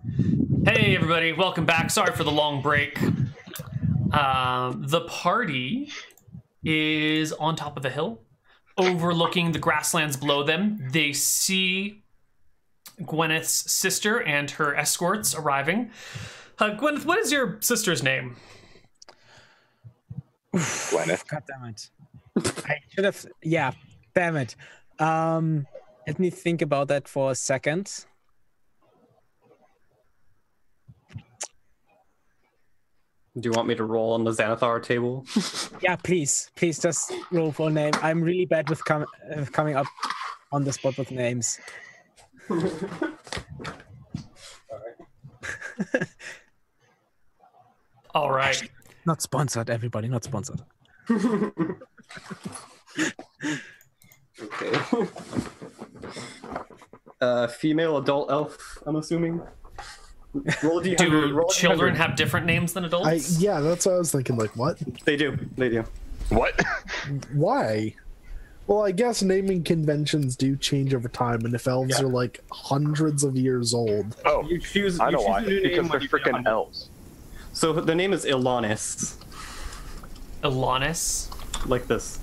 Hey everybody, welcome back. Sorry for the long break. The party is on top of a hill, overlooking the grasslands below them. They see Gwyneth's sister and her escorts arriving. Gwyneth, what is your sister's name? Gwyneth. God damn it. I should have, yeah, damn it. Let me think about that for a second. Do you want me to roll on the Xanathar table? Yeah, please just roll for a name. I'm really bad with coming up on the spot with names. All right. Not sponsored, everybody, not sponsored. Okay. Female adult elf, I'm assuming. Do children have different names than adults? Yeah, that's what I was thinking. Like, what? They do. What? Why? Well, I guess naming conventions do change over time, and if elves are like hundreds of years old. Oh, I know why. a new Because name they're when you freaking get elves. So the name is Ilanis, Ilanis? like this.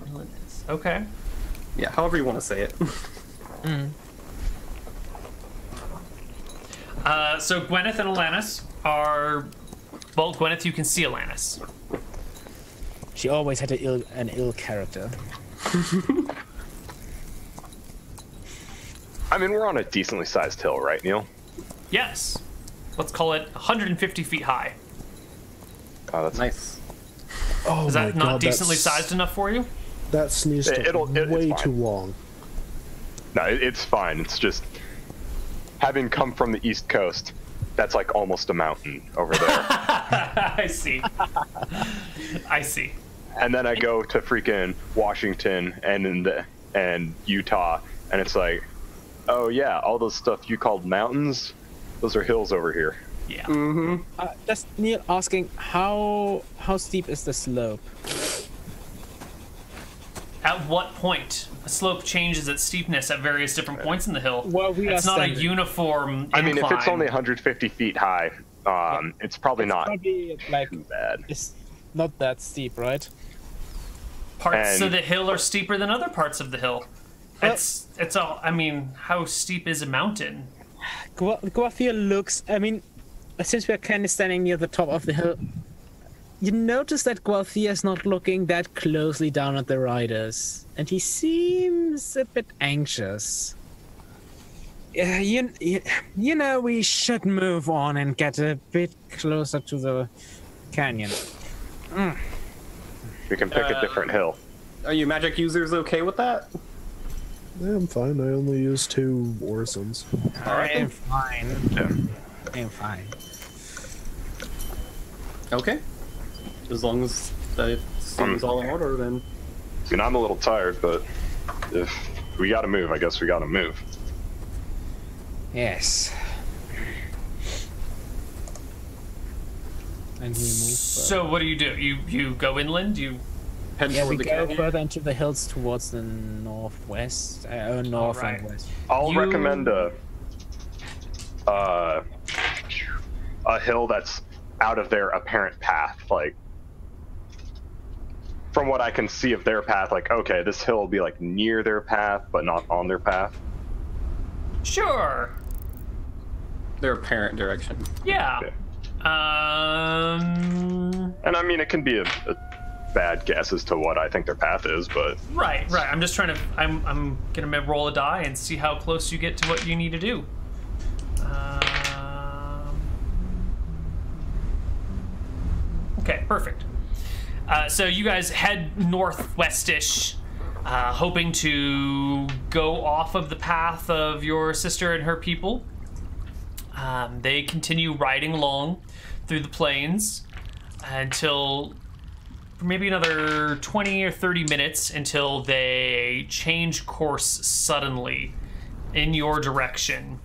Ilanis. Okay. Yeah, however you want to say it. So Gwyneth and Alanis are... Well, Gwyneth, you can see Alanis. She always had an ill character. I mean, we're on a decently sized hill, right, Neal? Yes. Let's call it 150 feet high. Oh, that's Nice. Oh Is my that not God, decently sized enough for you? That sneeze took It's way fine. too long. No, it's fine. It's just having come from the East Coast. That's like almost a mountain over there. I see. I see. And then I go to freaking Washington and Utah, and it's like, oh yeah, all those stuff you called mountains, those are hills over here. Yeah. Just Neil asking, how steep is the slope? At what point? A slope changes its steepness at various different points in the hill. Well, we it's are not a standing. uniform I mean, if it's incline. only 150 feet high, it's probably not Probably like too bad. it's not that steep, right? Parts and- of the hill are steeper than other parts of the hill. It's all. I mean, how steep is a mountain? Guathia looks. I mean, since we're kind of standing near the top of the hill, you notice that Guathia is not looking that closely down at the riders, and he seems a bit anxious. Yeah, you know, we should move on and get a bit closer to the canyon. We can pick a different hill. Are you magic users okay with that? Yeah, I'm fine. I only use 2 orisons. I'm fine. Yeah. I'm fine. Okay. As long as that it seems all in order, then. I mean, I'm a little tired, but if we gotta move, I guess we gotta move. Yes. And we move. So what do? You go inland? You Head Yeah, we toward the go canyon. further into the hills towards the northwest, north Alright. and west. I'll You- recommend a hill that's out of their apparent path. Like, from what I can see of their path, like, okay, this hill will be like near their path, but not on their path. sure? Their apparent direction. Yeah. Okay. Um. And I mean, it can be a bad guess as to what I think their path is, but Right. I'm just trying to. I'm gonna roll a die and see how close you get to what you need to do. Okay, perfect. So you guys head northwestish, hoping to go off of the path of your sister and her people. They continue riding along through the plains until maybe another 20 or 30 minutes until they change course suddenly in your direction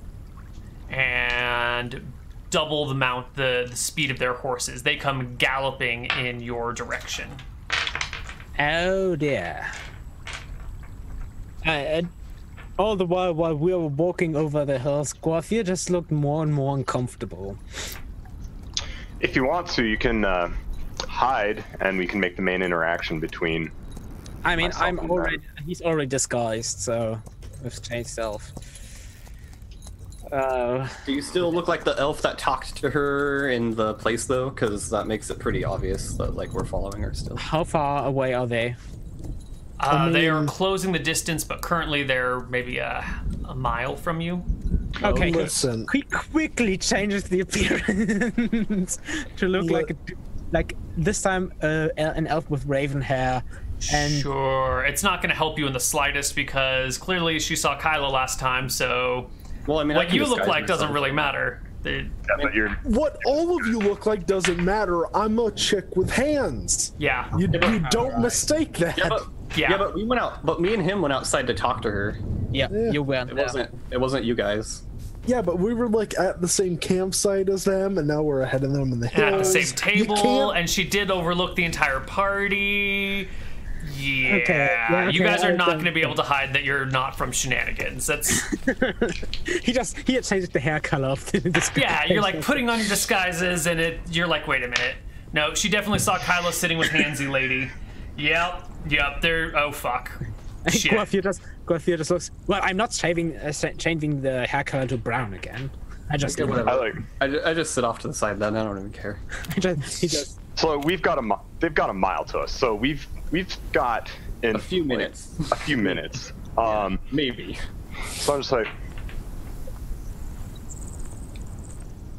and double the speed of their horses. They come galloping in your direction. Oh dear. All the while we were walking over the hills, Guafia just looked more and more uncomfortable. If you want to, you can hide, and we can make the main interaction between. I mean, myself and he's already disguised, so we've changed self. Uh, Do you still look like the elf that talked to her in the place, though? Because that makes it pretty obvious that like we're following her still. how far away are they? They are closing the distance, but currently they're maybe a mile from you. Okay, listen. he quickly changes the appearance to look like this time an elf with raven hair. And Sure, it's not going to help you in the slightest because clearly she saw Kyla last time, so Well, I mean, what you look like doesn't really matter. Yeah, but you're. What all of you look like doesn't matter. I'm a chick with hands. Yeah. You don't mistake that. Yeah. But we went out. But me and him went outside to talk to her. yeah, you went. It wasn't you guys. Yeah, but we were like at the same campsite as them, and now we're ahead of them in the hills. At the same You table, can't- and she did overlook the entire party. Yeah, Okay, you guys are not okay. going to be able to hide that you're not from Shenanigans. That's he had changed the hair color of the disguise. yeah. You're like putting on your disguises, and you're like, wait a minute. No, she definitely saw Kyla sitting with Handsy Lady. Yep. There. Oh fuck. Shit. Guafia just looks. Well, I'm not changing the hair color to brown again. I just Okay, whatever. I like. I just sit off to the side then. I don't even care. he just So we've got they've got a mile to us. So we've got in A few like, minutes. A few minutes. Maybe. So I'm just like,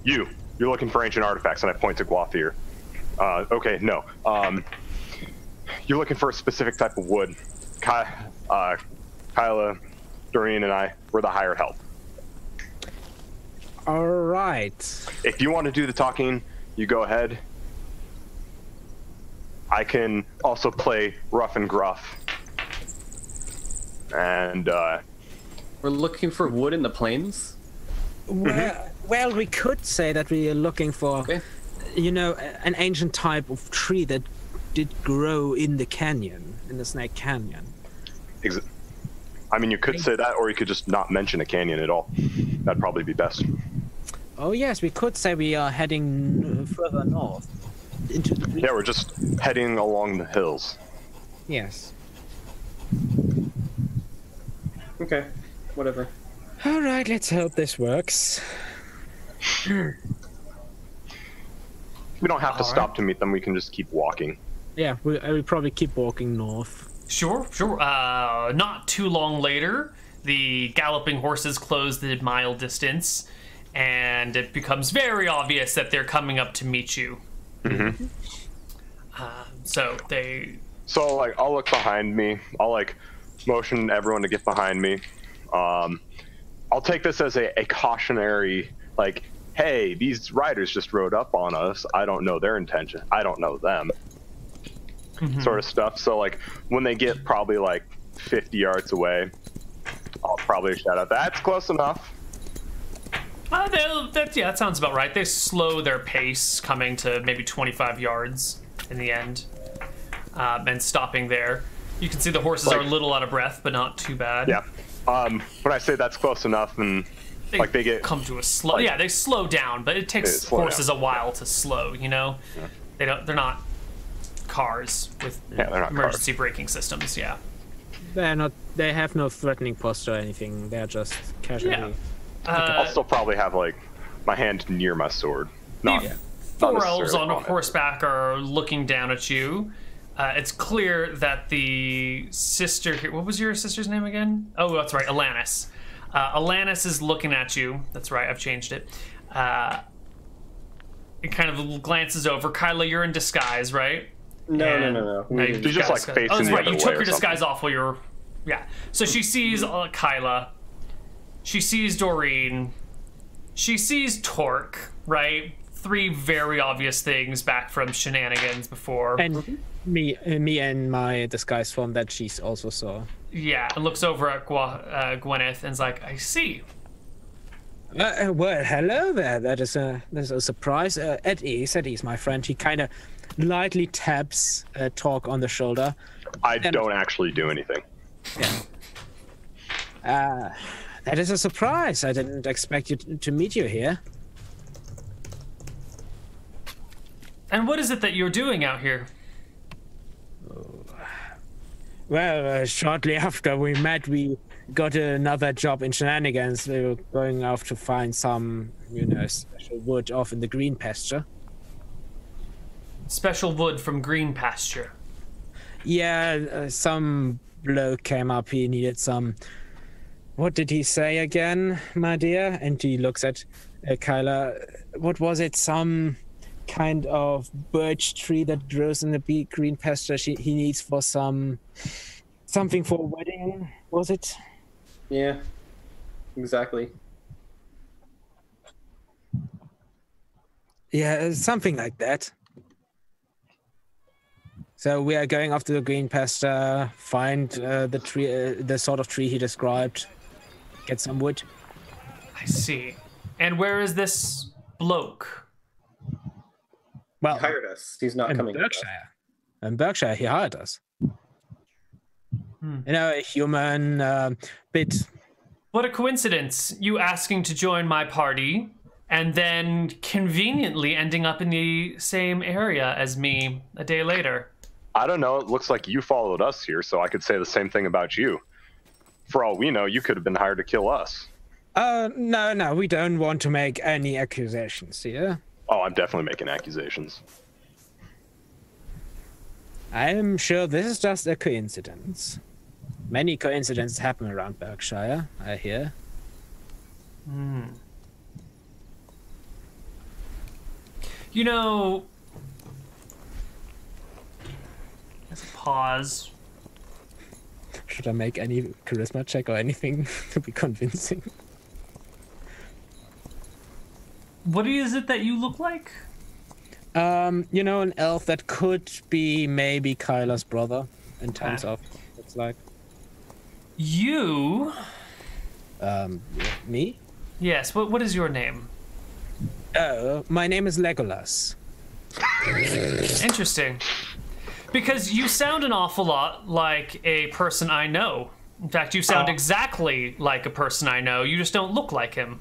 you're looking for ancient artifacts, and I point to Guathir. Okay, no. You're looking for a specific type of wood. Kyla, Doreen, and I, we're the hired help. all right. If you want to do the talking, you go ahead. I can also play rough and gruff. And, We're looking for wood in the plains. Well, we could say that we are looking for, Okay. An ancient type of tree that did grow in the canyon, in the Snake Canyon. I mean, you could say that, or you could just not mention a canyon at all. That'd probably be best. Oh yes, we could say we are heading further north into the Yeah, we're just heading along the hills. Yes. Okay. Whatever. All right, let's hope this works. We don't have to stop to meet them. We can just keep walking. Yeah, we'll probably keep walking north. Sure. Not too long later, the galloping horses close the mile distance, and it becomes very obvious that they're coming up to meet you. Mm-hmm. So like, I'll look behind me. I'll like motion everyone to get behind me. I'll take this as a cautionary, like, hey, these riders just rode up on us. I don't know their intention. I don't know them. Sort of stuff. So like when they get probably like 50 yards away, I'll probably shout out, that's close enough. that sounds about right. They slow their pace, coming to maybe 25 yards in the end, and stopping there. You can see the horses are a little out of breath, but not too bad. Yeah. When I say that's close enough, and they get come to a slow. Yeah, they slow down, but it takes horses a while to slow. Yeah. They're not cars with emergency braking systems. Yeah. They're not. They have no threatening posture or anything. They're just casually. Yeah. I'll still probably have like my hand near my sword. Not, Four not elves on necessarily horseback are looking down at you. It's clear that the sister here. What was your sister's name again? Oh, that's right, Alanis. Alanis is looking at you. That's right, I've changed it. It kind of glances over. Kyla, you're in disguise, right? No. You're just like facing that's the right. other You way took or your disguise something. off while you're. Yeah. So she sees Kyla. She sees Doreen. She sees Torque. Right. Three very obvious things back from Shenanigans before. And me and my disguise form that she also saw. Yeah. And looks over at Gwyneth and's like, I see. Well, hello there. That's a surprise. At ease, my friend. He kind of lightly taps Torque on the shoulder. I don't actually do anything. Yeah. That is a surprise. I didn't expect you to meet you here. And what is it that you're doing out here? Well, shortly after we met, we got another job in Shenanigans. We were going off to find some, special wood off in the green pasture. Special wood from green pasture. Yeah, some bloke came up. He needed some. What did he say again, my dear? And he looks at Kyla. What was it? Some kind of birch tree that grows in the green pasture. He needs for something for a wedding. Was it? Yeah, exactly. Yeah, something like that. So we are going off to the green pasture, find the tree, the sort of tree he described, get some wood. I see. And where is this bloke? Well, He hired us. He's not in coming. Berkshire. In Berkshire, he hired us. A human, bit. What a coincidence. You asking to join my party and then conveniently ending up in the same area as me a day later. I don't know. It looks like you followed us here, so I could say the same thing about you. For all we know, you could have been hired to kill us. No, we don't want to make any accusations here. Oh, I'm definitely making accusations. I'm sure this is just a coincidence. Many coincidences happen around Berkshire, I hear. Let's pause. Should I make any charisma check or anything to be convincing? What is it that you look like? An elf that could be maybe Kyla's brother in terms of looks like. You? Me? Yes, what is your name? Oh, my name is Legolas. Interesting. Because you sound an awful lot like a person I know. In fact, you sound exactly like a person I know. You just don't look like him.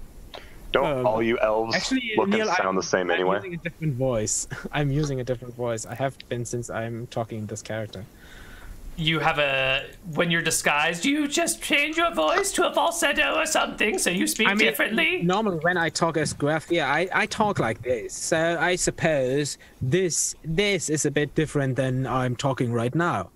Don't all you elves look Neal, and sound the same anyway? I'm using a different voice. I'm using a different voice. I have been since I'm talking this character. You have when you're disguised, you just change your voice to a falsetto or something, so you speak differently? Normally when I talk as Gruff, I talk like this. So I suppose this is a bit different than I'm talking right now.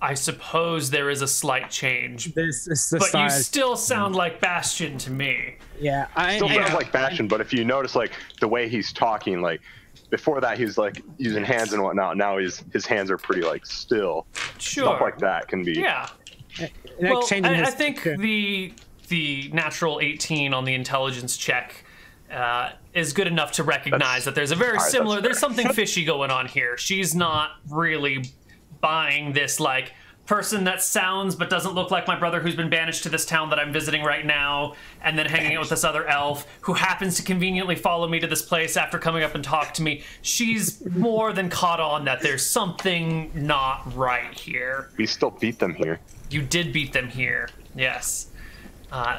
I suppose there is a slight change. This is the but style. You still sound like Bastian to me. Yeah, Still sounds like Bastian, but if you notice, like, the way he's talking, like, before that he was, like, using hands and whatnot. Now his hands are pretty, like, still. Sure. Stuff like that can be. Yeah. Well, I think the natural 18 on the intelligence check is good enough to recognize that there's a very similar... There's something fishy going on here. She's not really buying this, like, person that sounds but doesn't look like my brother who's been banished to this town that I'm visiting right now, and then hanging out with this other elf who happens to conveniently follow me to this place after coming up and talk to me. She's more than caught on that there's something not right here. We still beat them here. You did beat them here, yes.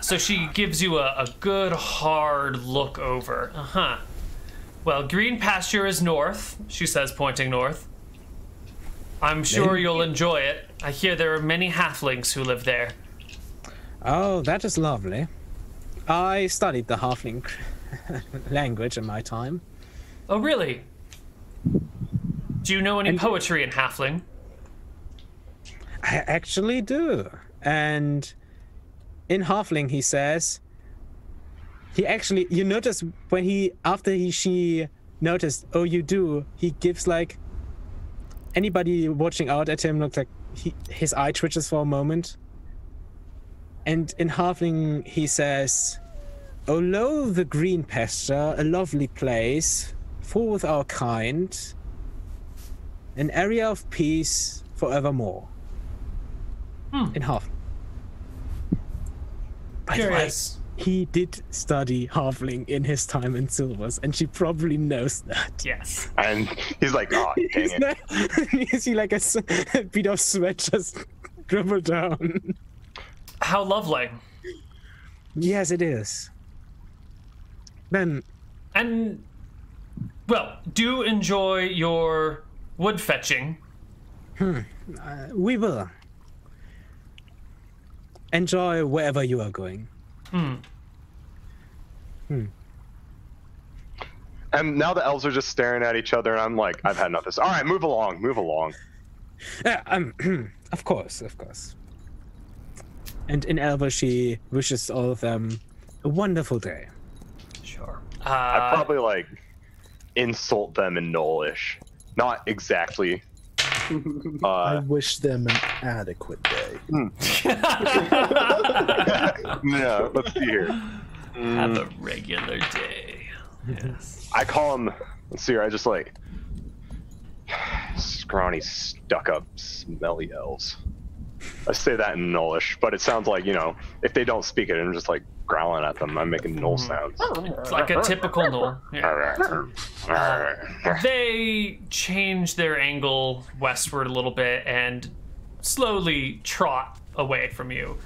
So she gives you a good hard look over. Well, green pasture is north, she says, pointing north. I'm sure you'll enjoy it. I hear there are many halflings who live there. Oh, that is lovely. I studied the halfling language in my time. Oh, really? Do you know any poetry in halfling? I actually do. And in halfling, he says, you notice when she noticed, oh, you do, he gives like, anybody watching out at him looks like his eye twitches for a moment. And in halfling, he says, "O lo the green pasture, a lovely place, full with our kind, an area of peace forevermore." In halfling. By the way, he did study halfling in his time in Silvers, and she probably knows that. Yes. And he's like, oh, dang it. You see like a bit of sweat just dribble down. How lovely. Yes, it is. Then, And, well, do enjoy your wood fetching. we will enjoy wherever you are going. And now the elves are just staring at each other, and I'm like, I've had enough of this. All right, move along, move along. Of course, of course. And in Elva, she wishes all of them a wonderful day. Sure. I probably like insult them in Knowlish. Not exactly. I wish them an adequate day. No, let's see here. Have a regular day. Yes. I call them. Let's see here. I just like scrawny, stuck-up, smelly elves. I say that in Knowlish, but it sounds like, you know, if they don't speak it, I'm just like growling at them. I'm making Knoll sounds. It's like a typical Knoll. Yeah. They change their angle westward a little bit and slowly trot away from you.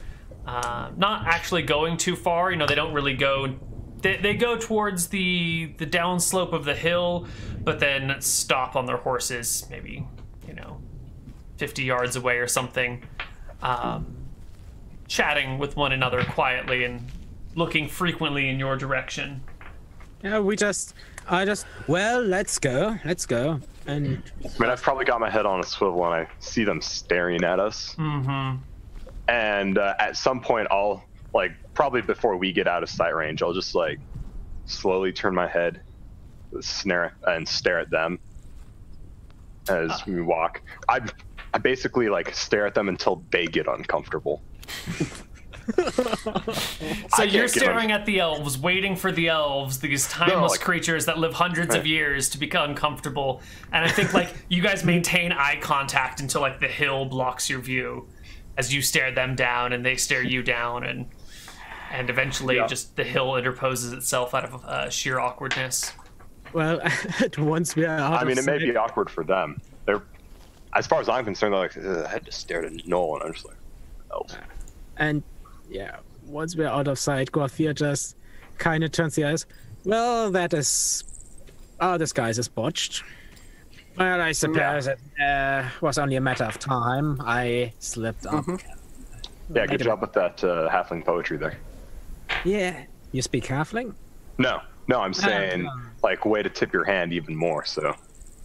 Not actually going too far. You know, they don't really go. They go towards the downslope of the hill, but then stop on their horses, maybe, 50 yards away or something, chatting with one another quietly and looking frequently in your direction. Yeah, well, let's go. And I mean, I've probably got my head on a swivel and I see them staring at us. Mm-hmm. And at some point, I'll, like, probably before we get out of sight range, I'll just, like, slowly turn my head, stare at them as we walk. I basically, like, stare at them until they get uncomfortable. So you're staring at the elves, waiting for the elves, these timeless creatures that live hundreds of years, to become uncomfortable. And I think, like, you guys maintain eye contact until, like, the hill blocks your view as you stare them down and they stare you down, and eventually just the hill interposes itself out of sheer awkwardness. Well, once we are out it of may sight, be awkward for them. They're, as far as I'm concerned, they're like, I had to stare at Noel, and I'm just like, elves. and once we're out of sight, Gorthia just kind of turns the eyes. Well, that is... Our disguise is botched. Well, I suppose it was only a matter of time. I slipped up. Yeah, good job with that halfling poetry there. Yeah. You speak halfling? No, I'm saying, like, way to tip your hand even more, so.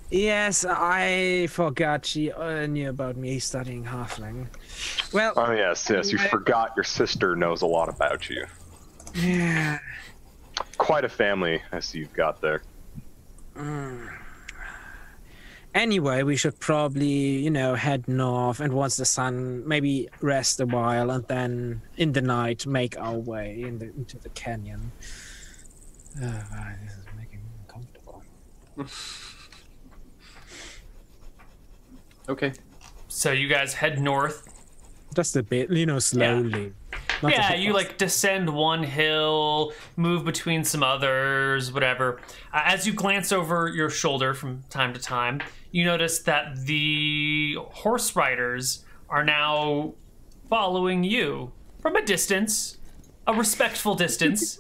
Yes, I forgot she knew about me studying halfling. Well... Oh, yes, you forgot your sister knows a lot about you. Yeah. Quite a family I see you've got there. Anyway, we should probably, head north, and once the sun, maybe rest a while, and then in the night make our way into the canyon. This is making me uncomfortable. Okay. So you guys head north. Just a bit, slowly. Not Yeah, too you fast. like descend one hill, move between some others, whatever. As you glance over your shoulder from time to time, you notice that the horse riders are now following you from a distance, a respectful distance.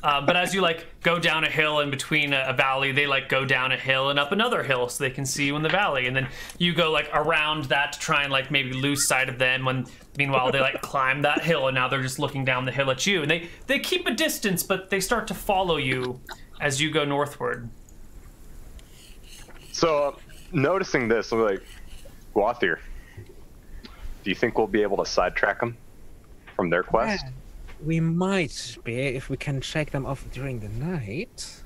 But as you go down a hill in between a valley, they go down a hill and up another hill so they can see you in the valley. And then you go around that to try and maybe lose sight of them. When meanwhile they climb that hill and now they're just looking down the hill at you. And they keep a distance, but they start to follow you as you go northward. So, noticing this, I'm like, Guathir, do you think we'll be able to sidetrack them from their quest? Yeah, we might be if we can shake them off during the night.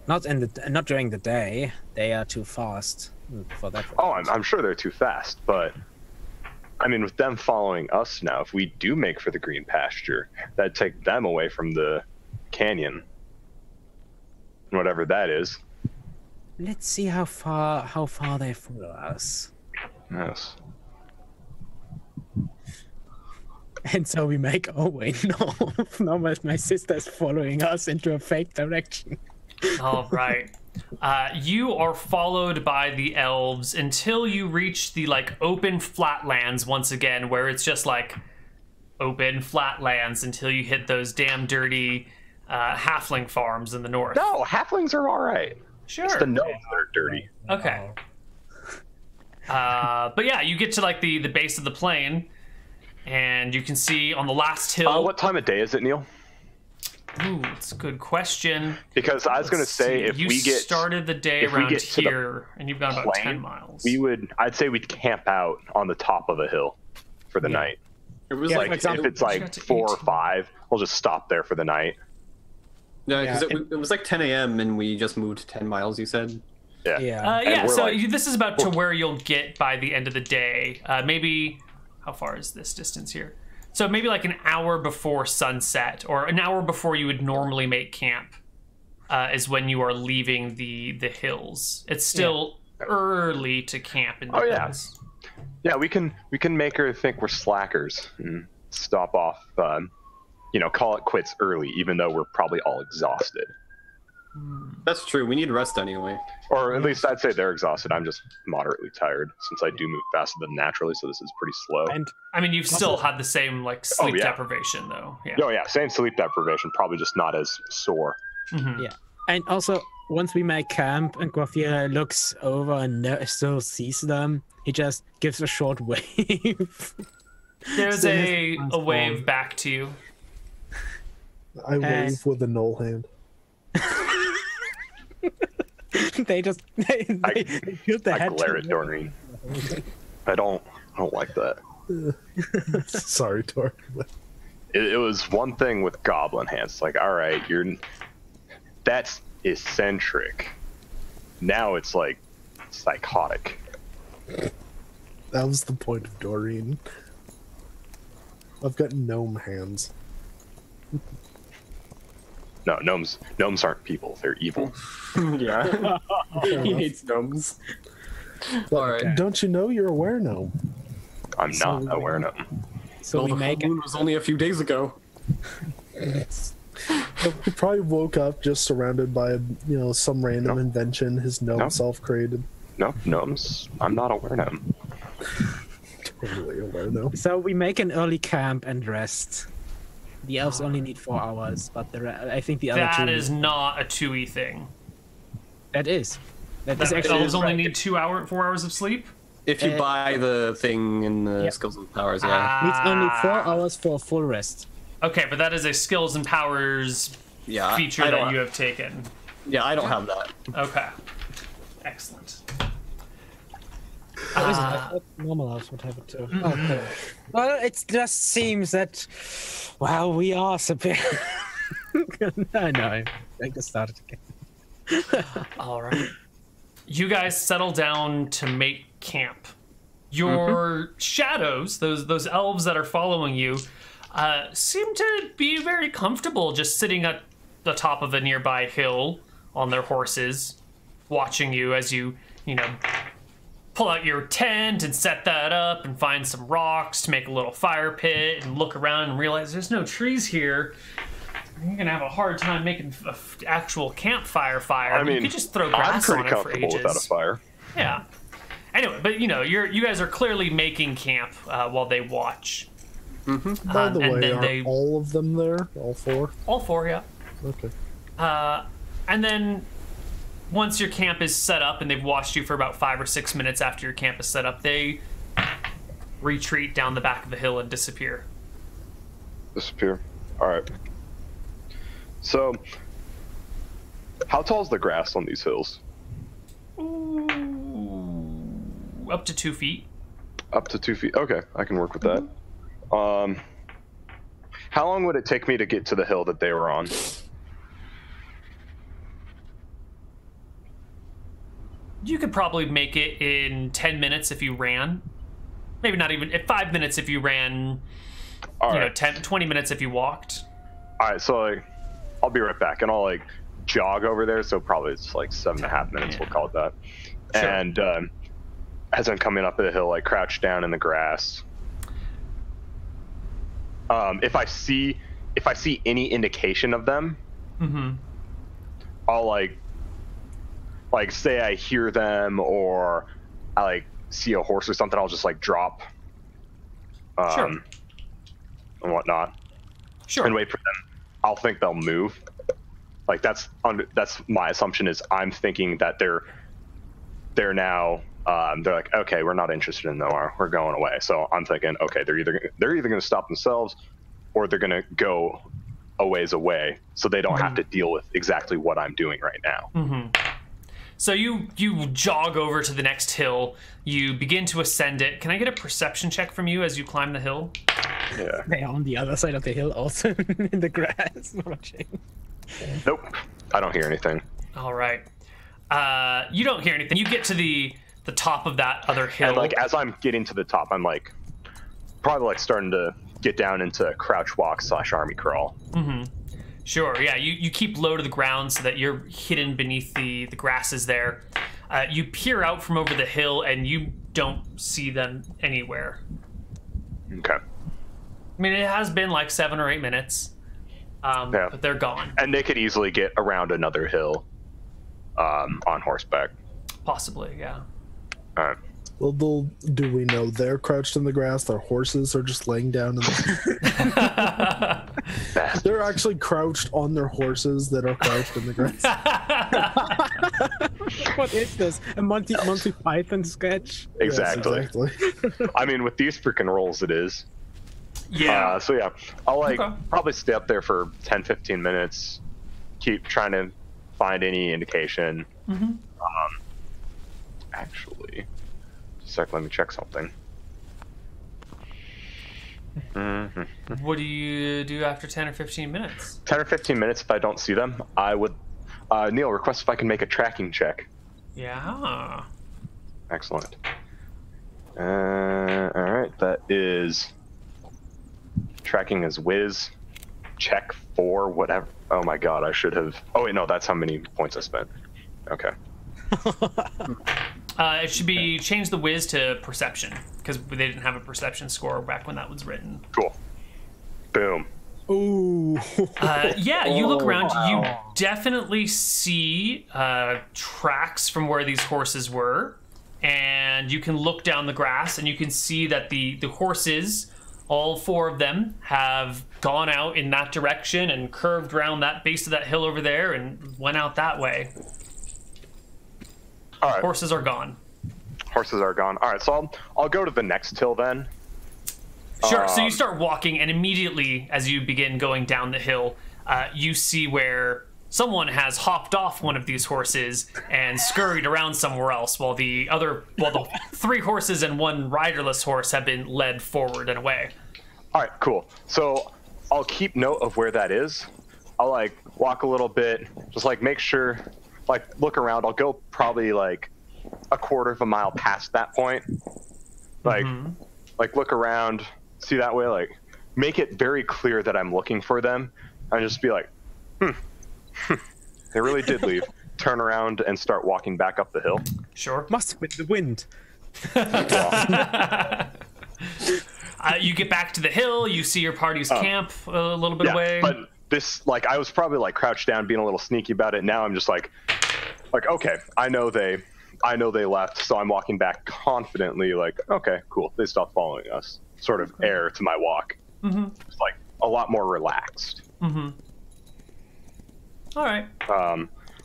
Not during the day. They are too fast for that. Oh, I'm sure they're too fast, but I mean, with them following us now, if we do make for the green pasture, that'd take them away from the canyon, whatever that is. Let's see how far they follow us. Yes. And so we make our way north. Now my sister's following us into a fake direction. All right. You are followed by the elves until you reach the like open flatlands once again, where it's just like open flatlands until you hit those damn dirty halfling farms in the north. No, halflings are all right. Sure. It's the gnomes that are dirty. Okay. But yeah, you get to like the base of the plain, and you can see on the last hill. What time of day is it, Neal? Ooh, that's a good question. Because I was going to say, if you we get started the day if we around get to the here, and you've gone about 10 plain, miles. I'd say we'd camp out on the top of a hill for the night. It was Yeah, like for example, If it's like 4 or 5, we'll just stop there for the night. yeah, because Yeah, it was like 10 a.m. and we just moved 10 miles. You said. Yeah. Yeah. Yeah, we're so like- this is about to where you'll get by the end of the day. Maybe, how far is this distance here? So maybe like an hour before sunset, or an hour before you would normally make camp, is when you are leaving the hills. It's still early to camp in the Oh, yeah. hills. Yeah, we can make her think we're slackers and stop off. Call it quits early, even though we're probably all exhausted. That's true. We need rest anyway. Or at least I'd say they're exhausted. I'm just moderately tired since I do move faster than naturally, so this is pretty slow. And I mean, you've still had the same like sleep yeah. deprivation though. Yeah. Oh yeah, same sleep deprivation, probably just not as sore. Mhm. yeah, and also once we make camp and Guafia looks over and still sees them, he just gives a short wave. There's So a this wave one. back to you. I wave with a null hand. they shoot the I head. glare at Doreen. I don't like that. Sorry, Tor. It was one thing with goblin hands. Like, all right, that's eccentric. Now it's like psychotic. That was the point of Doreen. I've got gnome hands. No, gnomes aren't people. They're evil. Yeah. He hates gnomes. But Alright. don't you know you're a were gnome? I'm not aware of them. So Well, we the make full moon was only a few days ago. He probably woke up just surrounded by some random No. invention his gnome No. self created. No, gnomes. I'm not aware of them. Totally a were gnome. So we make an early camp and rest. The elves only need 4 hours, but I think the other That two. is not a 2E thing. That is. That is That actually elves only right. need 4 hours of sleep. If you buy the thing in the Yep. skills and powers, yeah. Needs only 4 hours for a full rest. Okay, but that is a skills and powers Yeah, feature I that don't, you have taken. yeah, I don't have that. Okay. Excellent. I thought normal elves would have it too. Okay. Well, it just seems that, well, we are superior. I know. I just started again. All right. You guys settle down to make camp. Your shadows, those elves that are following you, seem to be very comfortable just sitting at the top of a nearby hill on their horses, watching you as you pull out your tent and set that up and find some rocks to make a little fire pit and look around and realize there's no trees here. You're gonna have a hard time making an actual campfire fire. I mean, you could just throw I'm grass pretty on it for comfortable ages. without a fire. Yeah. Anyway, but you guys are clearly making camp while they watch. By the and way, then are they- all of them there? All 4? All 4, yeah. Okay. And then once your camp is set up and they've watched you for about 5 or 6 minutes after your camp is set up, they retreat down the back of the hill and disappear. Disappear. All right. So, how tall is the grass on these hills? Ooh, up to 2 feet. Up to 2 feet. Okay, I can work with that. How long would it take me to get to the hill that they were on? You could probably make it in 10 minutes if you ran. Maybe not even 5 minutes if you ran. All right. 20 minutes if you walked. All right. So I'll be right back, and I'll jog over there. So probably it's 7.5 minutes. We'll call it that. Sure. And as I'm coming up the hill, I crouch down in the grass. If I see any indication of them, I'll like say I hear them or I like see a horse or something, I'll just like drop Sure. and whatnot Sure. and wait for them. I'll think they'll move. Like that's my assumption is I'm thinking that they're now they're like, okay, we're not interested in them, we're going away. So I'm thinking, okay, they're either going to stop themselves or they're going to go a ways away so they don't have to deal with exactly what I'm doing right now. So you jog over to the next hill. You begin to ascend it. Can I get a perception check from you as you climb the hill? Yeah. They're on the other side of the hill, also in the grass, watching. Nope. I don't hear anything. All right. You don't hear anything. You get to the top of that other hill. And like as I'm getting to the top, I'm like probably like starting to get down into crouch walk / army crawl. Sure, yeah. You keep low to the ground so that you're hidden beneath the grasses there. You peer out from over the hill and you don't see them anywhere. Okay. I mean, it has been like 7 or 8 minutes, Yeah. but they're gone. And they could easily get around another hill on horseback. Possibly, yeah. All right. Well, do we know they're crouched in the grass? Their horses are just laying down in the... They're actually crouched on their horses that are crouched in the grass. What is this? A Monty Python sketch? Exactly. Yes, exactly. I mean, with these freaking rolls, it is. Yeah. So yeah, I'll like Okay. probably stay up there for 10-15 minutes, keep trying to find any indication. Actually, just a sec, let me check something. What do you do after 10 or 15 minutes? 10 or 15 minutes, if I don't see them, I would, Neal, request if I can make a tracking check. Yeah. Excellent. All right, that is tracking as whiz. Check 4, whatever. Oh my god, I should have. Oh wait, no, that's how many points I spent. Okay. It should be change the whiz to perception because they didn't have a perception score back when that was written. Cool. Boom. Ooh. Yeah, you look around. You definitely see tracks from where these horses were, and you can look down the grass and you can see that the horses, all 4 of them, have gone out in that direction and curved around that base of that hill over there and went out that way. All right. Horses are gone. Horses are gone. All right, so I'll go to the next hill then. Sure. So you start walking, and immediately as you begin going down the hill, you see where someone has hopped off one of these horses and scurried around somewhere else, while the 3 horses and 1 riderless horse have been led forward and away. All right, cool. So I'll keep note of where that is. I'll like walk a little bit, just like make sure, like look around. I'll go probably like a quarter of a mile past that point. Like, like look around, see that way, like make it very clear that I'm looking for them, and just be like, they really did leave. Turn around and start walking back up the hill. Sure. Must have been the wind. You get back to the hill. You see your party's camp a little bit away. But this, like, I was probably like crouched down, being a little sneaky about it. Now I'm just like, okay, I know they left, so I'm walking back confidently. Like, okay, cool, they stopped following us. Sort of air to my walk. It's like a lot more relaxed. All right.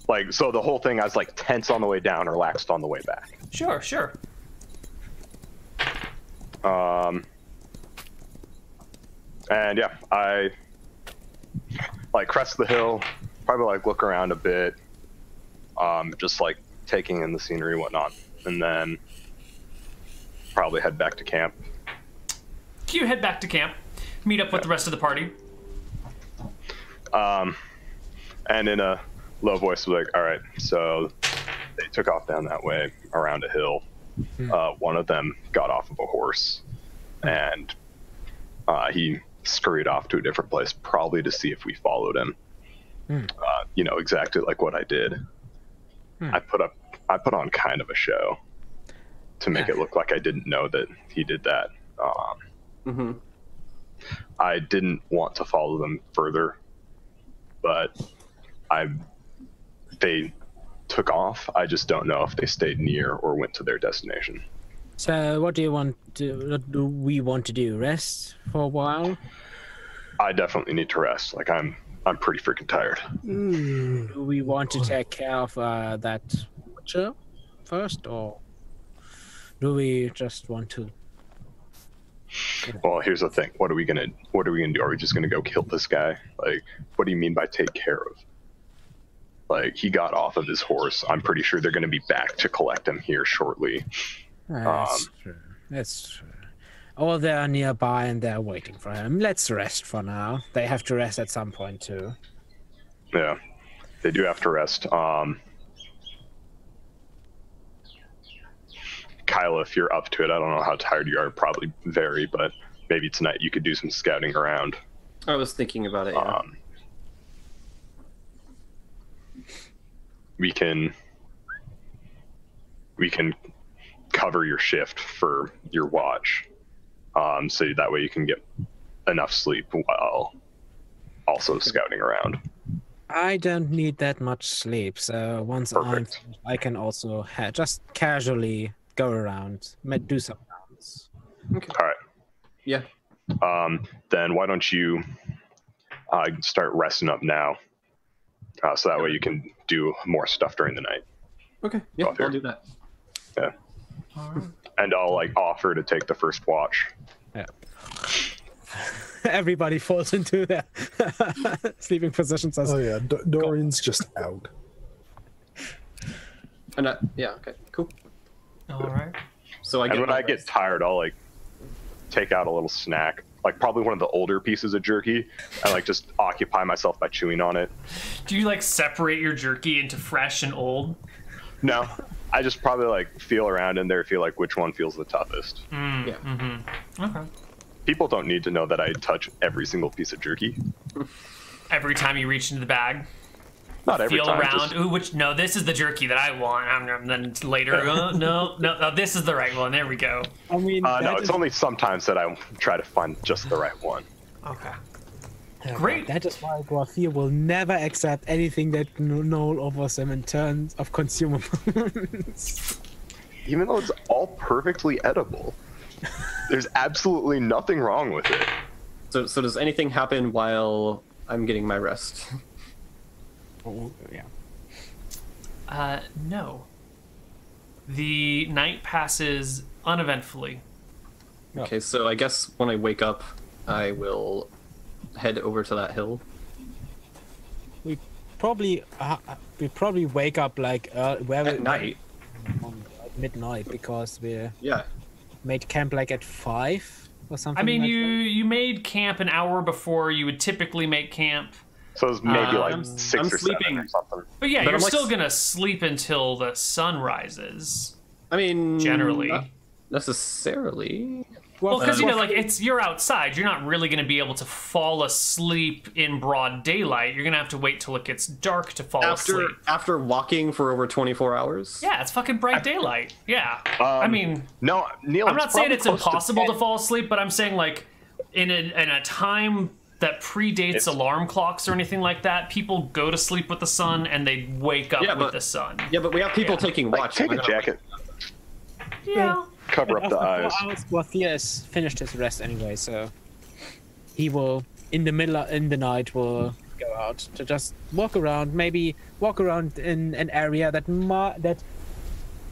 Like, so the whole thing, I was like tense on the way down, relaxed on the way back. Sure. And yeah, I like crest the hill, probably like look around a bit, just like taking in the scenery and whatnot, and then probably head back to camp. You head back to camp, meet up with the rest of the party. And in a low voice, like, all right, so they took off down that way around a hill. One of them got off of a horse, and he scurried off to a different place, probably to see if we followed him. You know, exactly like what I did. I put on kind of a show to make it look like I didn't know that he did that. I didn't want to follow them further, but I they took off. I just don't know if they stayed near or went to their destination. So what do we want to do? Rest for a while? I definitely need to rest. Like I'm pretty freaking tired. Do we want to take care of that butcher first, or do we just want to? Well, here's the thing. What are we gonna do? Are we just gonna go kill this guy? Like, what do you mean by take care of? Like, he got off of his horse. I'm pretty sure they're gonna be back to collect him here shortly. That's true. That's true. Or they're nearby and they're waiting for him. Let's rest for now. They have to rest at some point too. Yeah, they do have to rest. Kyla, if you're up to it, I don't know how tired you are. Probably very, but maybe tonight you could do some scouting around. I was thinking about it. Yeah. We can cover your shift for your watch, so that way you can get enough sleep while also scouting around. I don't need that much sleep, so once Perfect. I can also just casually go around, do some rounds. Okay. All right. Yeah. Then why don't you start resting up now, so that way you can do more stuff during the night. Okay. Yeah, Go I'll do that. Yeah. And I'll offer to take the first watch. Yeah. Everybody falls into their sleeping positions. Oh yeah, Dorian's just out. And yeah. Okay. Cool. All right. So I get. And when my I get rest. tired, I'll take out a little snack, probably one of the older pieces of jerky, and just occupy myself by chewing on it. Do you separate your jerky into fresh and old? No, I just probably feel around in there, feel which one feels the toughest. Yeah. Mm-hmm. Okay. People don't need to know that I touch every single piece of jerky. Every time you reach into the bag, Not every feel time. around. Ooh, no, this is the jerky that I want. And then later, no, this is the right one. There we go. I mean, No, it's only sometimes that I try to find just the right one. Okay. Great. That is why Guafia will never accept anything that Noel offers him in terms of consumables. Even though it's all perfectly edible. There's absolutely nothing wrong with it. So does anything happen while I'm getting my rest? Oh, yeah. No. The night passes uneventfully. Okay, so I guess when I wake up, I will head over to that hill. We probably wake up At night. midnight because we Yeah. made camp at 5 or something. I mean, like you made camp an hour before you would typically make camp. So it's maybe I'm 6 or sleeping. 7 or something. But yeah, But you're I'm still gonna sleep until the sun rises. I mean, Generally. not necessarily. Well, because you're outside. You're not really going to be able to fall asleep in broad daylight. You're going to have to wait till it gets dark to fall asleep. After walking for over 24 hours. Yeah, it's fucking bright daylight. Yeah, I mean, No, Neal. I'm not saying it's probably close impossible to fall asleep, but I'm saying in a time that predates alarm clocks or anything like that, people go to sleep with the sun and they wake up with the sun. Yeah, but we have people taking watch. Take I'm a gonna- jacket, Yeah. cover up the eyes. Guafia has finished his rest anyway, so he will in the night will go out to just walk around, maybe walk around in an area that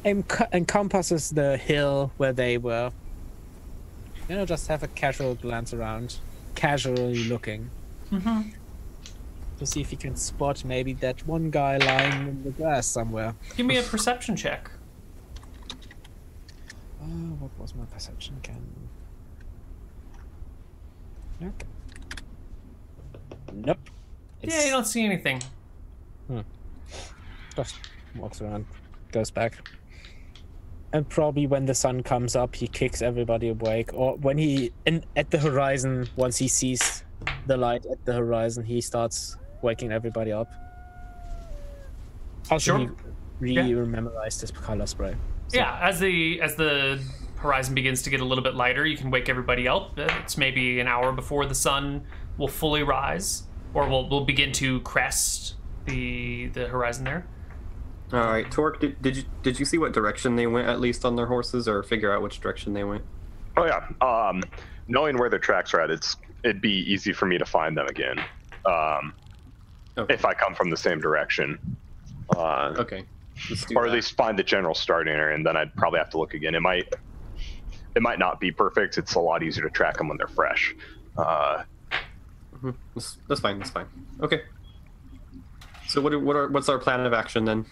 encompasses the hill where they were. Just have a casual glance around, casually looking. Mm-hmm. To see if he can spot maybe that one guy lying in the grass somewhere. Give me a perception check. What was my perception? Okay. Nope. Yeah, you don't see anything. Just walks around, goes back. And probably when the sun comes up, he kicks everybody awake. Or when at the horizon, once he sees the light at the horizon, he starts waking everybody up. Also, Sure. he re-memorized his color spray. So, Yeah, as the horizon begins to get a little bit lighter, you can wake everybody up. It's maybe an hour before the sun will fully rise, or will begin to crest the horizon there. All right, Torque. Did you see what direction they went at least on their horses, or figure out which direction they went? Oh yeah. Knowing where their tracks are at, it'd be easy for me to find them again. Okay. If I come from the same direction. Okay. Or at least find the general starting area, and then I'd probably have to look again. It might not be perfect. It's a lot easier to track them when they're fresh. That's fine. That's fine. Okay. So what's our plan of action then?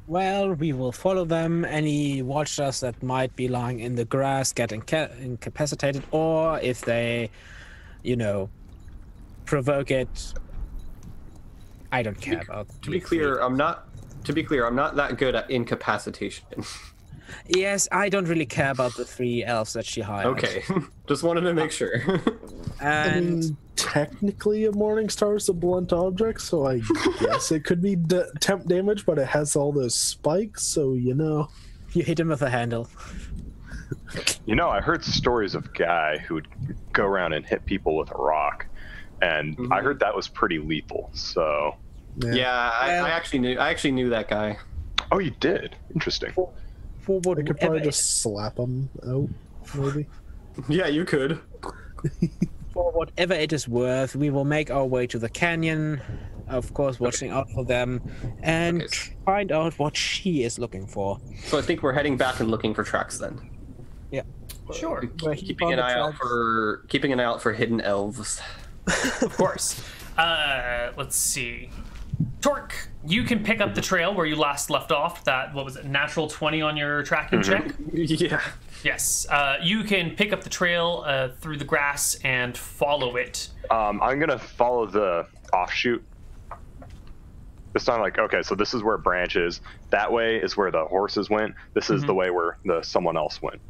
Well, we will follow them. Any watchers that might be lying in the grass get incapacitated, or if they, provoke it. I don't care about. To be clear, I'm not that good at incapacitation. Yes, I don't really care about the 3 elves that she hired. Okay, just wanted to make sure. And technically, a morning star is a blunt object, so I guess it could be temp damage, but it has all those spikes, so you hit him with a handle. I heard stories of a guy who would go around and hit people with a rock, and I heard that was pretty lethal. So yeah, I actually knew that guy. Oh, you did? Interesting. I could probably just slap him out, maybe. Yeah, you could. For whatever it is worth, we will make our way to the canyon, of course watching out for them, and find out what she is looking for. So I think we're heading back and looking for tracks then. Yeah. Sure. Keeping an eye out for hidden elves. Of course. Let's see. Torque, you can pick up the trail where you last left off. That, what was it, natural 20 on your tracking check? Yeah. Yes. You can pick up the trail through the grass and follow it. I'm going to follow the offshoot. This time, okay, so this is where it branches. That way is where the horses went. This is the way where someone else went.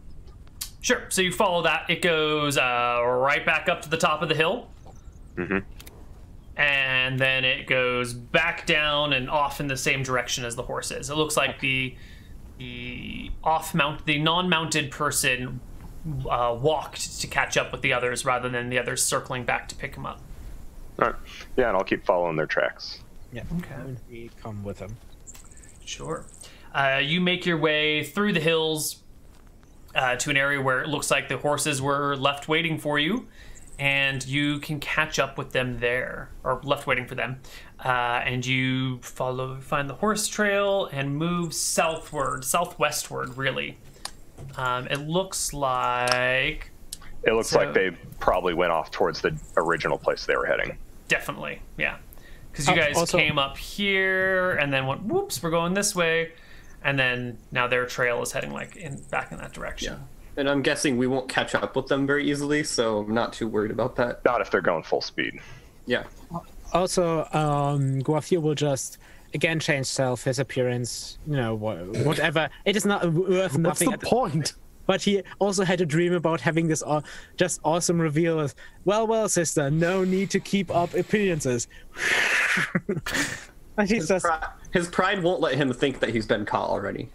Sure. So you follow that. It goes right back up to the top of the hill. And then it goes back down and off in the same direction as the horses. It looks like the non-mounted person walked to catch up with the others rather than the others circling back to pick him up. All right. Yeah, and I'll keep following their tracks. Yeah. Okay. We come with them. Sure. You make your way through the hills to an area where it looks like the horses were left waiting for you. And you can catch up with them there, or left waiting for them. And you find the horse trail and move southwestward, really. It looks like they probably went off towards the original place they were heading. Definitely, yeah. Because you guys came up here and then went, whoops, we're going this way. And then now their trail is heading back in that direction. Yeah. And I'm guessing we won't catch up with them very easily, so I'm not too worried about that. Not if they're going full speed. Yeah. Also, Guafio will just again change self, his appearance, whatever. It is not worth nothing. What's the point? But he also had a dream about having this just awesome reveal of, well, sister, no need to keep up appearances. His pride won't let him think that he's been caught already.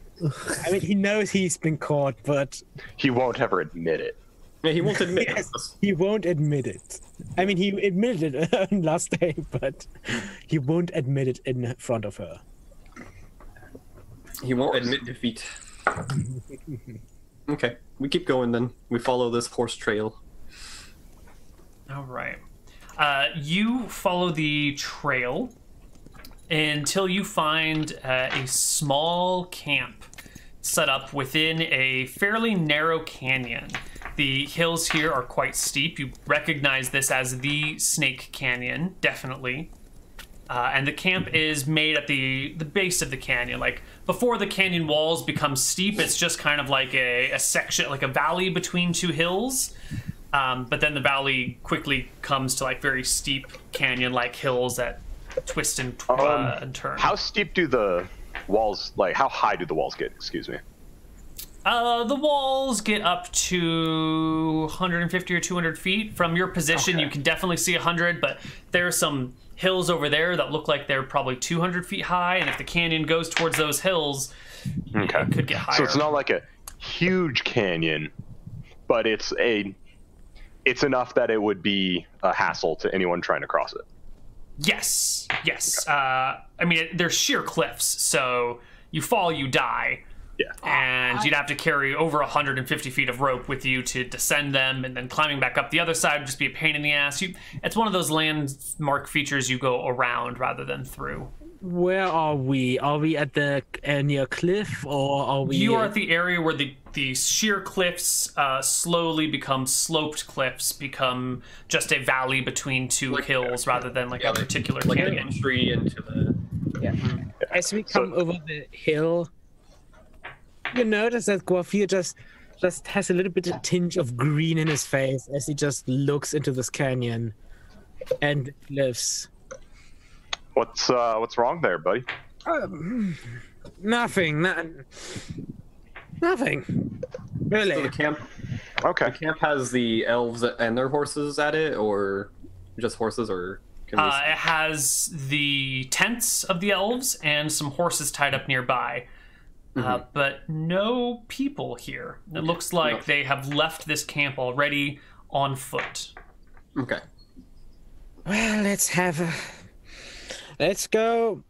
I mean, he knows he's been caught, but he won't ever admit it. Yeah, he won't admit it. He won't admit it. I mean, he admitted it last day, but he won't admit it in front of her. He won't admit defeat. Okay, we keep going then. We follow this horse trail. All right. You follow the trail until you find a small camp set up within a fairly narrow canyon. The hills here are quite steep. You recognize this as the Snake Canyon, definitely. And the camp is made at the base of the canyon. Like, before the canyon walls become steep, it's just kind of like a section, like a valley between two hills. But then the valley quickly comes to very steep canyon-like hills that twist and turn. How steep do the walls, how high do the walls get? Excuse me. The walls get up to 150 or 200 feet. From your position, you can definitely see 100, but there are some hills over there that look like they're probably 200 feet high, and if the canyon goes towards those hills, it could get higher. So it's not like a huge canyon, but it's enough that it would be a hassle to anyone trying to cross it. Yes. I mean, they're sheer cliffs, so you fall, you die. Yeah. And you'd have to carry over 150 feet of rope with you to descend them, and then climbing back up the other side would just be a pain in the ass. It's one of those landmark features you go around rather than through. Where are we? Are we at the near cliff, or are we? You are at the area where the sheer cliffs slowly become sloped cliffs, become just a valley between two hills rather than a particular canyon. An entry into the. Yeah. As we come over the hill, you notice that Guafir just has a little bit of tinge of green in his face as he just looks into this canyon and lives. What's wrong there, buddy? Nothing. Nothing. Really. So the camp. Okay. The camp has the elves and their horses at it, or just horses, or can we... It has the tents of the elves and some horses tied up nearby. But no people here. It looks like they have left this camp already on foot. Okay. Well, let's go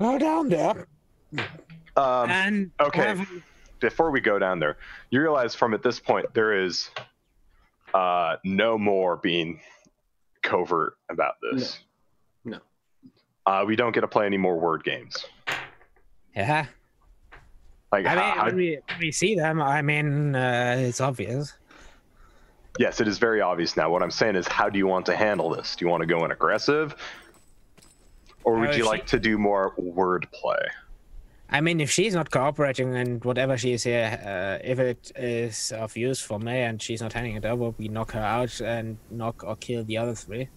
down there. And okay. Before we go down there, you realize from at this point there is no more being covert about this. No. We don't get to play any more word games. Yeah. When we see them, it's obvious. Yes, it is very obvious now. What I'm saying is, how do you want to handle this? Do you want to go in aggressive? Or would you like to do more wordplay? If she's not cooperating and whatever she is here, if it is of use for me and she's not handing it over, we knock her out and knock or kill the other three.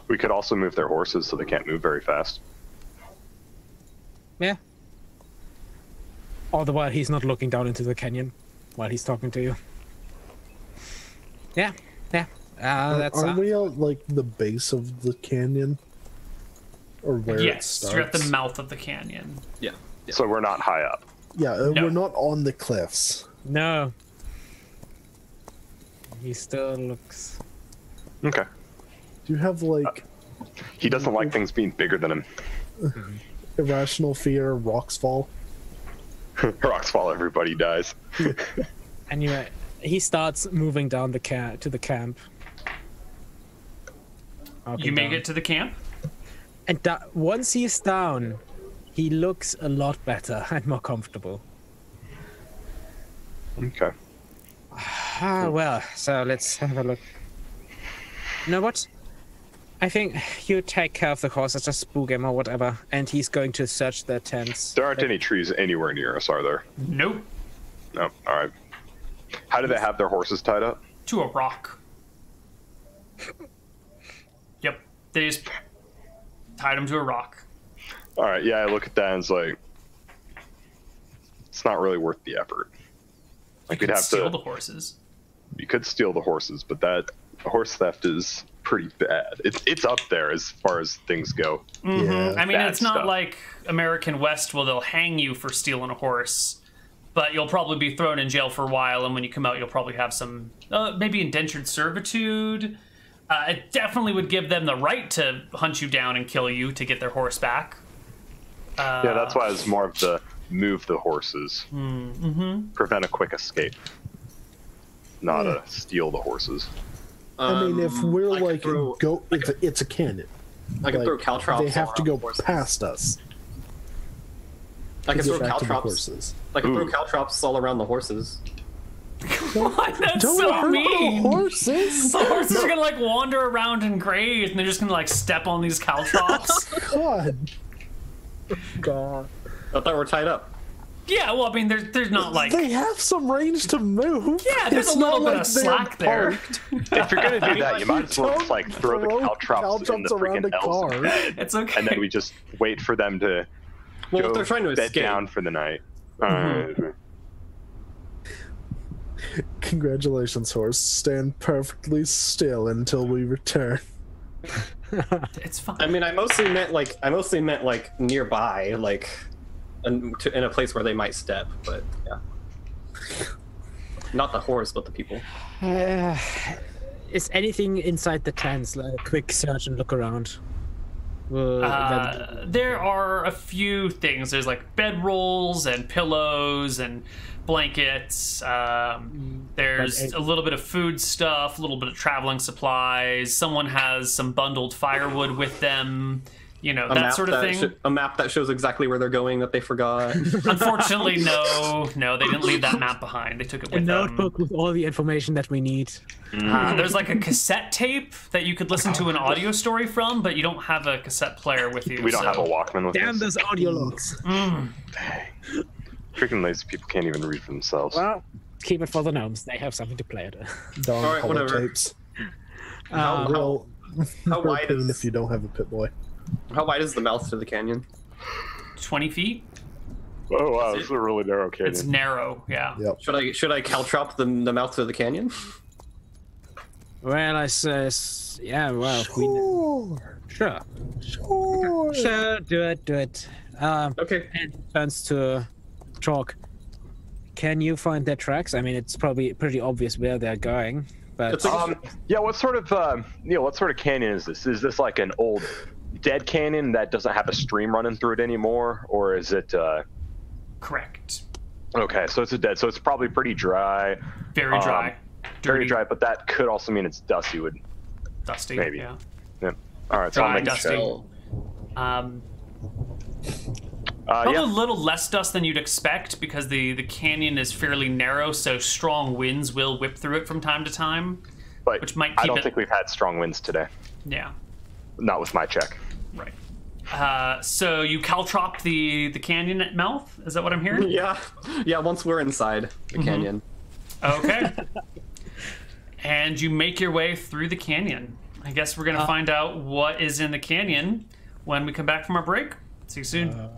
We could also move their horses so they can't move very fast. Yeah. All the while he's not looking down into the canyon while he's talking to you. Yeah. That's. Are we at the base of the canyon? Or where it Yes, starts? you're at the mouth of the canyon. Yeah. So we're not high up. Yeah, No. we're not on the cliffs. No. He still looks. Okay. Do you have He doesn't like things being bigger than him. irrational fear, rocks fall? Rocks fall, everybody dies. Anyway, he starts moving down to the camp. You make it to the camp? And once he's down, he looks a lot better and more comfortable. Okay. Well, so let's have a look. You know what? I think you take care of the horses, just spook him or whatever, and he's going to search the tents. There aren't any trees anywhere near us, are there? Nope. No. All right. How do they have their horses tied up? To a rock. Yep. They just tied him to a rock. All right. Yeah, I look at that and it's it's not really worth the effort. You could steal the horses. You could steal the horses, but that horse theft is pretty bad. It's up there as far as things go. Yeah. It's not stuff. like American West where they'll hang you for stealing a horse, but you'll probably be thrown in jail for a while, and when you come out, you'll probably have some maybe indentured servitude. It definitely would give them the right to hunt you down and kill you to get their horse back. Yeah, that's why it's more of the move the horses, prevent a quick escape, not a steal the horses. If we're throw, it's a canyon. I can throw caltrops. They have to go horses. past us. I can to throw get back to the caltrops. horses. I can throw caltrops all around the horses. What? That's Don't so hurt mean. the horses! The horses are gonna wander around and graze, and they're just gonna step on these caltrops. God. I thought we're tied up. Yeah, well, there's not They have some range to move. Yeah, there's It's a little not bit like of they're slack there. parked. If you're gonna do that, you might as well just throw the caltrops in the around freaking a elves' car. bed, It's okay. and then we just wait for them to Well, go if they're trying to bed escape. down for the night. Congratulations, horse. Stand perfectly still until we return. It's fine. I mostly meant nearby, in a place where they might step, but yeah. Not the horse, but the people. Is anything inside the tents? Like a quick search and look around. There are a few things. There's like bedrolls and pillows and blankets. There's a little bit of food stuff, a little bit of traveling supplies. Someone has some bundled firewood with them. You know, that sort of thing. A map that shows exactly where they're going that they forgot. Unfortunately, no, they didn't leave that map behind. They took it with them. A notebook with all the information that we need. There's like a cassette tape that you could listen to an audio story from, but you don't have a cassette player with you. We don't have a Walkman with Damn us. those audio logs. Dang. Freaking lazy people can't even read for themselves. Well, keep it for the gnomes. They have something to play at. Darn All right, whatever. tapes. How wide Hurricane is if you don't have a pit boy. how wide is the mouth to the canyon? 20 feet. Oh wow, this is a really narrow canyon. It's narrow, yeah. Yep. Should I caltrop the mouth to the canyon? Well, I says, yeah, well, sure. Do it. Okay. And turns to Chalk. Can you find their tracks? I mean, it's probably pretty obvious where they're going, but It's like Yeah, what sort of Neal, what sort of canyon is this? Is this like an old dead canyon that doesn't have a stream running through it anymore, or is it Correct. okay, so it's a dead, so it's probably pretty dry. Very dry. Very Dirty, dry, but that could also mean it's dusty. dusty. maybe. Yeah. Yeah. All right, so Dry, I'll make dusty. sure. Probably Yeah. a little less dust than you'd expect because the canyon is fairly narrow, so strong winds will whip through it from time to time. But which might I keep don't it- think we've had strong winds today. Yeah. Not with my check. Right. So you caltrop the canyon at mouth? Is that what I'm hearing? yeah. Once we're inside the canyon. Okay. And you make your way through the canyon. I guess we're going to find out what is in the canyon when we come back from our break. See you soon.